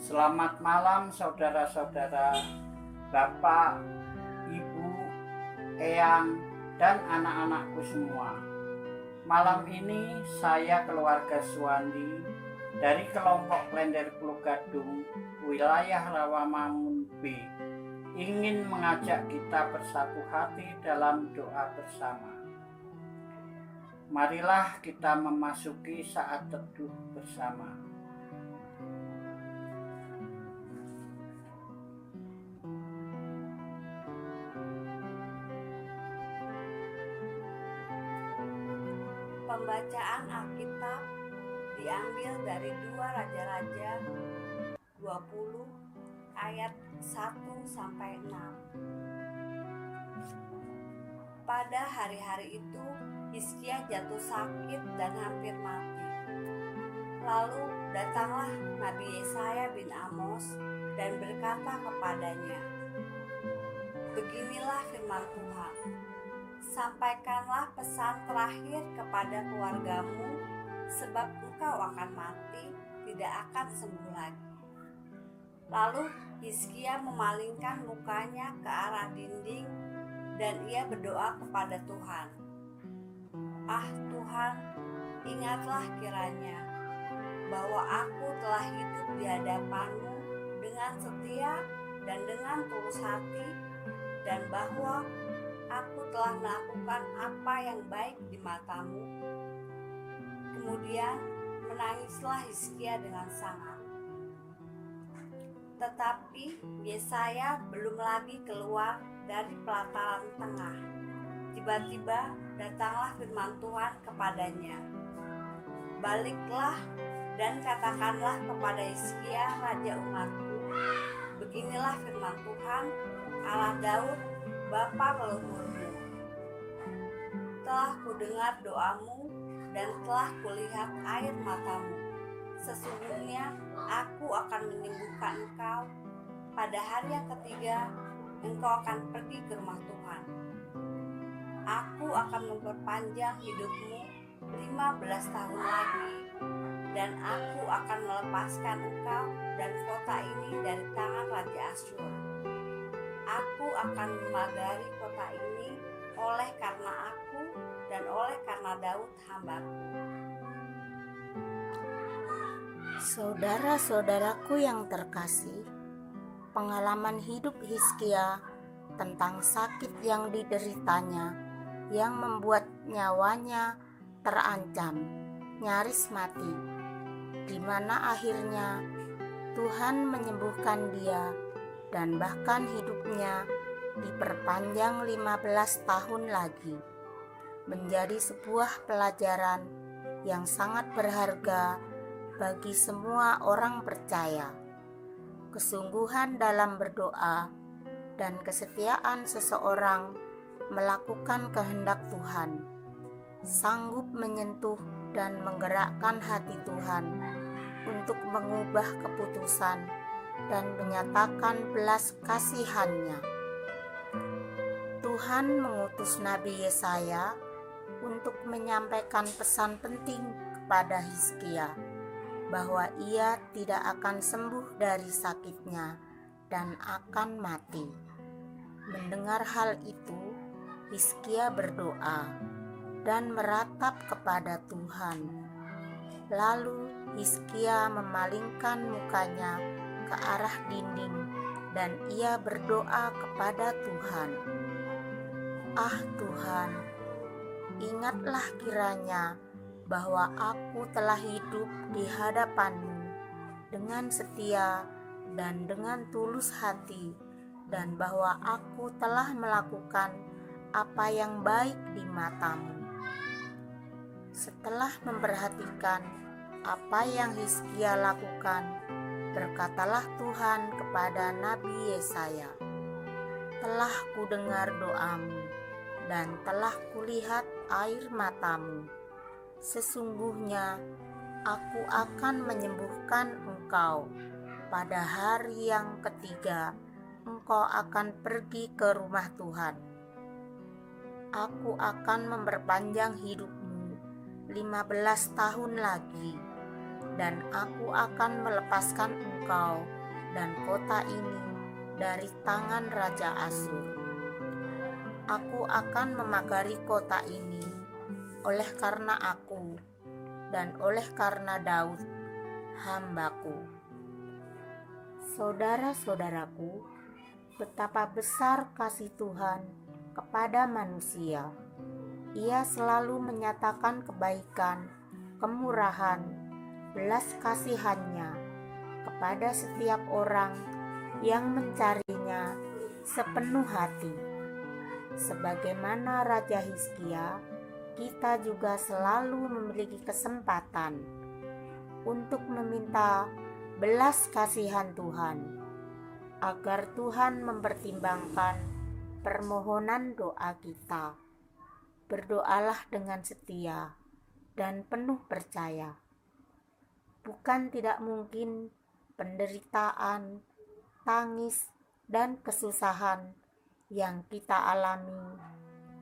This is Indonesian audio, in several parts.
Selamat malam saudara-saudara, Bapak, Ibu, Eyang, dan anak-anakku semua. Malam ini saya keluarga Suwandi dari kelompok Klender Pulau Gadung, wilayah Rawamangun B, ingin mengajak kita bersatu hati dalam doa bersama. Marilah kita memasuki saat teduh bersama. Pembacaan Alkitab diambil dari 2 Raja-Raja 20 ayat 1-6. Pada hari-hari itu Hizkia jatuh sakit dan hampir mati. Lalu datanglah Nabi Yesaya bin Amos dan berkata kepadanya, "Beginilah firman Tuhan, sampaikanlah pesan terakhir kepada keluargamu, sebab engkau akan mati, tidak akan sembuh lagi." Lalu Hizkia memalingkan mukanya ke arah dinding dan ia berdoa kepada Tuhan, "Ah Tuhan, ingatlah kiranya bahwa aku telah hidup di hadapan-Mu dengan setia dan dengan tulus hati, dan bahwa aku telah melakukan apa yang baik di mata-Mu." Kemudian menangislah Hizkia dengan sangat. Tetapi Yesaya belum lagi keluar dari pelataran tengah. Tiba-tiba datanglah firman Tuhan kepadanya, "Baliklah dan katakanlah kepada Hizkia raja umatku, beginilah firman Tuhan, Allah Daud, bapa leluhurmu. Telah kudengar doamu dan telah kulihat air matamu. Sesungguhnya aku akan menyembuhkan engkau. Pada hari yang ketiga engkau akan pergi ke rumah Tuhan. Aku akan memperpanjang hidupmu 15 tahun lagi, dan aku akan melepaskan engkau dan kota ini dari tangan Raja Asyur. Aku akan memagari kota ini oleh karena aku dan oleh karena Daud hambaku." Saudara-saudaraku yang terkasih, pengalaman hidup Hizkia tentang sakit yang dideritanya yang membuat nyawanya terancam, nyaris mati, di mana akhirnya Tuhan menyembuhkan dia dan bahkan hidupnya diperpanjang 15 tahun lagi, menjadi sebuah pelajaran yang sangat berharga bagi semua orang percaya. Kesungguhan dalam berdoa dan kesetiaan seseorang melakukan kehendak Tuhan sanggup menyentuh dan menggerakkan hati Tuhan untuk mengubah keputusan dan menyatakan belas kasihan-Nya. Tuhan mengutus Nabi Yesaya untuk menyampaikan pesan penting kepada Hizkia bahwa ia tidak akan sembuh dari sakitnya dan akan mati. Mendengar hal itu, Hizkia berdoa dan meratap kepada Tuhan. Lalu Hizkia memalingkan mukanya ke arah dinding dan ia berdoa kepada Tuhan, "Ah Tuhan, ingatlah kiranya bahwa aku telah hidup di hadapan-Mu dengan setia dan dengan tulus hati, dan bahwa aku telah melakukan apa yang baik di mata-Mu." Setelah memperhatikan apa yang Hizkia lakukan, berkatalah Tuhan kepada Nabi Yesaya, "Telah kudengar doamu dan telah kulihat air matamu. Sesungguhnya aku akan menyembuhkan engkau. Pada hari yang ketiga engkau akan pergi ke rumah Tuhan. Aku akan memperpanjang hidupmu 15 tahun lagi, dan aku akan melepaskan engkau dan kota ini dari tangan Raja Asyur. Aku akan memagari kota ini oleh karena aku dan oleh karena Daud, hambaku. Saudara-saudaraku, betapa besar kasih Tuhan kepada manusia. Ia selalu menyatakan kebaikan, kemurahan, belas kasihannya kepada setiap orang yang mencarinya sepenuh hati. Sebagaimana Raja Hizkia, kita juga selalu memiliki kesempatan untuk meminta belas kasihan Tuhan, agar Tuhan mempertimbangkan permohonan doa kita. Berdoalah dengan setia dan penuh percaya. Bukan tidak mungkin penderitaan, tangis, dan kesusahan yang kita alami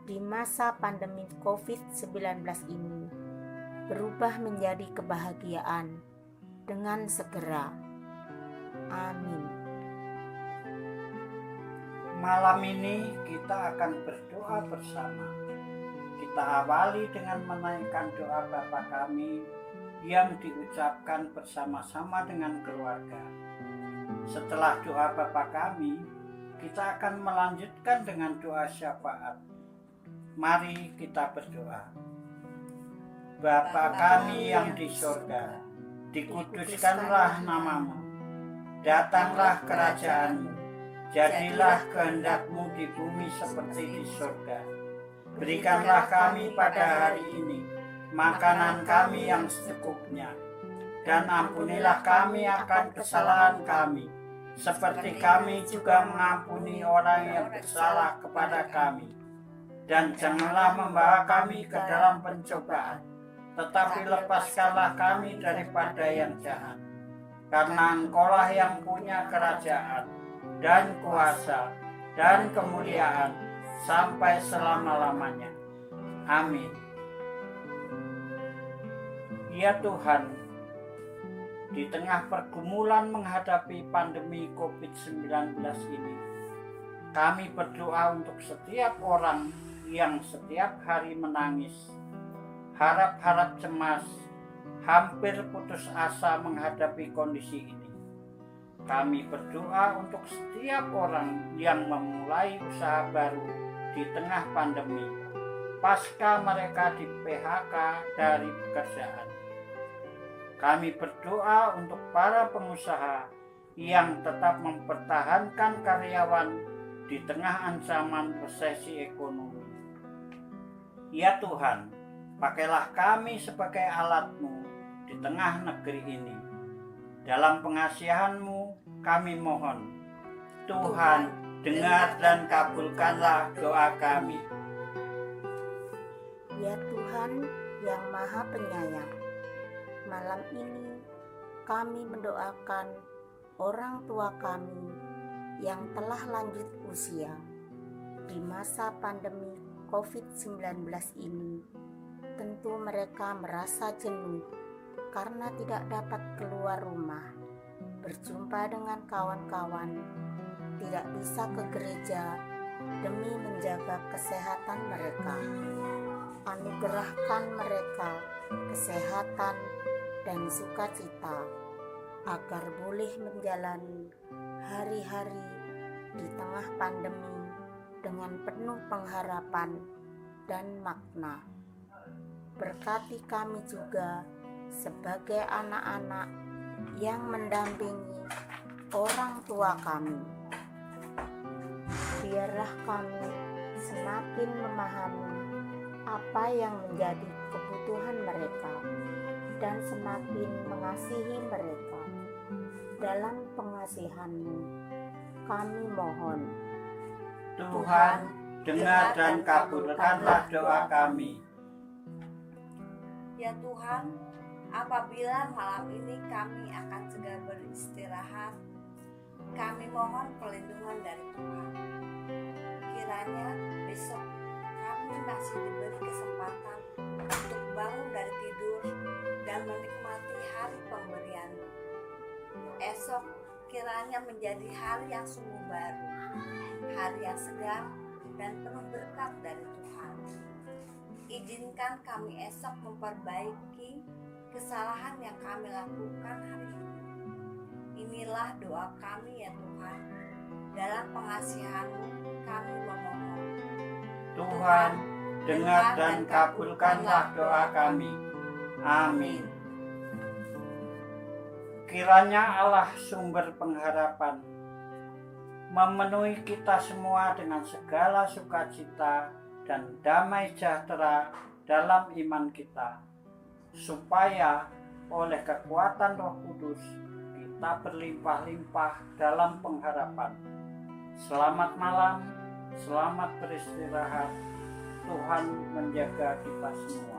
di masa pandemi COVID-19 ini berubah menjadi kebahagiaan dengan segera. Amin. Malam ini kita akan berdoa bersama. Kita awali dengan menaikkan doa Bapa kami yang diucapkan bersama-sama dengan keluarga. Setelah doa Bapa kami, kita akan melanjutkan dengan doa syafaat. Mari kita berdoa. Bapa kami yang di surga, dikuduskanlah namamu. Datanglah kerajaanmu. Jadilah kehendak-Mu di bumi seperti di surga. Berikanlah kami pada hari ini makanan kami yang secukupnya. Dan ampunilah kami akan kesalahan kami, seperti kami juga mengampuni orang yang bersalah kepada kami. Dan janganlah membawa kami ke dalam pencobaan, tetapi lepaskanlah kami daripada yang jahat. Karena Engkaulah yang punya kerajaan, dan kuasa, dan kemuliaan, sampai selama-lamanya. Amin. Ya Tuhan, di tengah pergumulan menghadapi pandemi COVID-19 ini, kami berdoa untuk setiap orang yang setiap hari menangis, harap-harap cemas, hampir putus asa menghadapi kondisi ini. Kami berdoa untuk setiap orang yang memulai usaha baru di tengah pandemi, pasca mereka di PHK dari pekerjaan. Kami berdoa untuk para pengusaha yang tetap mempertahankan karyawan di tengah ancaman resesi ekonomi. Ya Tuhan, pakailah kami sebagai alat-Mu di tengah negeri ini. Dalam pengasihan-Mu kami mohon, Tuhan, dengar dan kabulkanlah doa kami. Ya Tuhan yang Maha Penyayang, malam ini kami mendoakan orang tua kami yang telah lanjut usia di masa pandemi COVID-19 ini. Tentu mereka merasa jenuh karena tidak dapat keluar rumah, berjumpa dengan kawan-kawan, tidak bisa ke gereja demi menjaga kesehatan mereka. Anugerahkan mereka kesehatan dan sukacita agar boleh menjalani hari-hari di tengah pandemi dengan penuh pengharapan dan makna. Berkati kami juga sebagai anak-anak yang mendampingi orang tua kami. Biarlah kami semakin memahami apa yang menjadi kebutuhan mereka dan semakin mengasihi mereka. Dalam pengasihan-Mu kami mohon. Tuhan, dengar dan kabulkanlah doa kami. Ya Tuhan, apabila malam ini kami akan segera beristirahat, kami mohon perlindungan dari Tuhan. Kiranya besok kami masih diberi kesempatan untuk bangun dari tidur dan menikmati hari pemberian. Esok kiranya kiranya menjadi hari yang sungguh baru, hari yang segar dan penuh berkat dari Tuhan. Izinkan kami esok memperbaiki kesalahan yang kami lakukan hari ini. Inilah doa kami ya Tuhan, dalam pengasihan-Mu kami memohon. Tuhan, dengar dan kabulkanlah doa kami. Amin. Kiranya Allah sumber pengharapan memenuhi kita semua dengan segala sukacita dan damai sejahtera dalam iman kita, supaya oleh kekuatan Roh Kudus kita berlimpah-limpah dalam pengharapan. Selamat malam, selamat beristirahat. Tuhan menjaga kita semua.